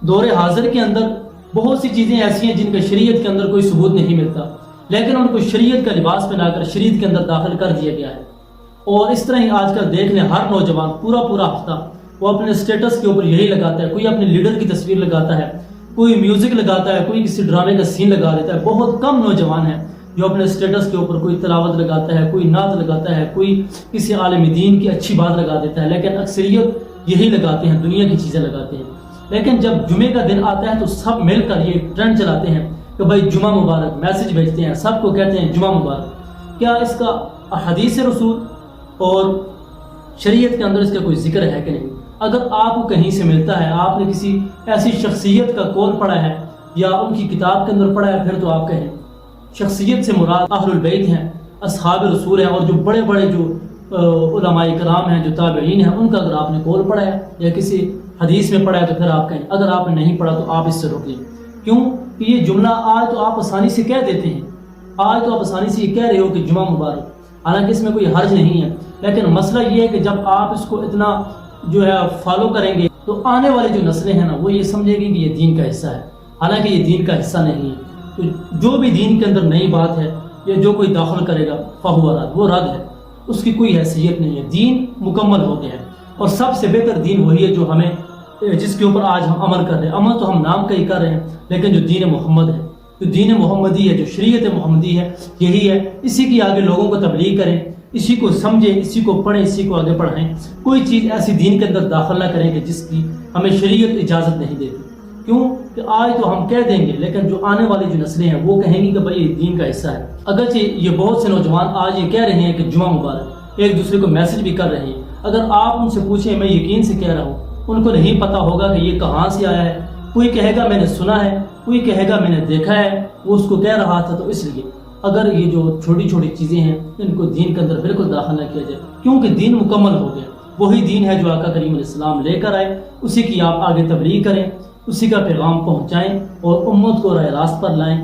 دور حاضر کے اندر بہت سی چیزیں ایسی ہیں جن کا شریعت کے اندر کوئی ثبوت نہیں ملتا، لیکن ان کو شریعت کا لباس پہنا کر شریعت کے اندر داخل کر دیا گیا ہے۔ اور اس طرح ہی آج کل دیکھ لیں، ہر نوجوان پورا ہفتہ وہ اپنے سٹیٹس کے اوپر یہی لگاتا ہے، کوئی اپنے لیڈر کی تصویر لگاتا ہے، کوئی میوزک لگاتا ہے، کوئی کسی ڈرامے کا سین لگا دیتا ہے۔ بہت کم نوجوان ہیں جو اپنے سٹیٹس کے اوپر کوئی تلاوت لگاتا ہے، کوئی نعت لگاتا ہے، کوئی کسی عالم دین کی اچھی بات لگا دیتا ہے، لیکن اکثریت یہی لگاتے ہیں، دنیا کی چیزیں لگاتے ہیں۔ لیکن جب جمعے کا دن آتا ہے تو سب مل کر یہ ٹرینڈ چلاتے ہیں کہ بھائی جمعہ مبارک، میسج بھیجتے ہیں، سب کو کہتے ہیں جمعہ مبارک۔ کیا اس کا حدیث رسول اور شریعت کے اندر اس کا کوئی ذکر ہے کہ نہیں؟ اگر آپ کو کہیں سے ملتا ہے، آپ نے کسی ایسی شخصیت کا قول پڑھا ہے یا ان کی کتاب کے اندر پڑھا ہے، پھر تو آپ کہیں۔ شخصیت سے مراد اہل البیت ہیں، اصحاب رسول ہیں، اور جو بڑے بڑے جو علماء کرام ہیں، جو تابعین ہیں، ان کا اگر آپ نے قول پڑھا ہے یا کسی حدیث میں پڑھا ہے تو پھر آپ کہیں۔ اگر آپ نے نہیں پڑھا تو آپ اس سے روکیں۔ کیوں کہ یہ جملہ آج تو آپ آسانی سے کہہ دیتے ہیں، آج تو آپ آسانی سے یہ کہہ رہے ہو کہ جمعہ مبارک، حالانکہ اس میں کوئی حرج نہیں ہے، لیکن مسئلہ یہ ہے کہ جب آپ اس کو اتنا جو ہے فالو کریں گے تو آنے والی جو نسلیں ہیں نا، وہ یہ سمجھیں گی کہ یہ دین کا حصہ ہے، حالانکہ یہ دین کا حصہ نہیں ہے۔ تو جو بھی دین کے اندر نئی بات ہے یا جو کوئی داخل کرے گا فہو رد، وہ رد ہے، اس کی کوئی حیثیت نہیں ہے۔ دین مکمل ہو گیا ہے، اور سب سے بہتر دین وہی ہے جو ہمیں، جس کے اوپر آج ہم عمل کر رہے ہیں۔ عمل تو ہم نام کا ہی کر رہے ہیں، لیکن جو دین محمد ہے، جو دین محمدی ہے، جو شریعت محمدی ہے، یہی ہے۔ اسی کی آگے لوگوں کو تبلیغ کریں، اسی کو سمجھیں، اسی کو پڑھیں، اسی کو آگے پڑھائیں۔ کوئی چیز ایسی دین کے اندر داخل نہ کریں کہ جس کی ہمیں شریعت اجازت نہیں دیتی۔ کیوں کہ آج تو ہم کہہ دیں گے، لیکن جو آنے والی جو نسلیں ہیں وہ کہیں گی کہ بھائی یہ دین کا حصہ ہے۔ اگرچہ یہ بہت سے نوجوان آج یہ کہہ رہے ہیں کہ جمعہ مبارک، ایک دوسرے کو میسج بھی کر رہے ہیں۔ اگر آپ ان سے پوچھیں، میں یقین سے کہہ رہا ہوں ان کو نہیں پتہ ہوگا کہ یہ کہاں سے آیا ہے۔ کوئی کہے گا میں نے سنا ہے، کوئی کہے گا میں نے دیکھا ہے، وہ اس کو کہہ رہا تھا۔ تو اس لیے اگر یہ جو چھوٹی چھوٹی چیزیں ہیں ان کو دین کے اندر بالکل داخل نہ کیا جائے، کیونکہ دین مکمل ہو گیا۔ وہی دین ہے جو آقا کریم علیہ السلام لے کر آئے، اسی کی آپ آگے تبلیغ کریں، اسی کا پیغام پہنچائیں اور امت کو راہ راست پر لائیں۔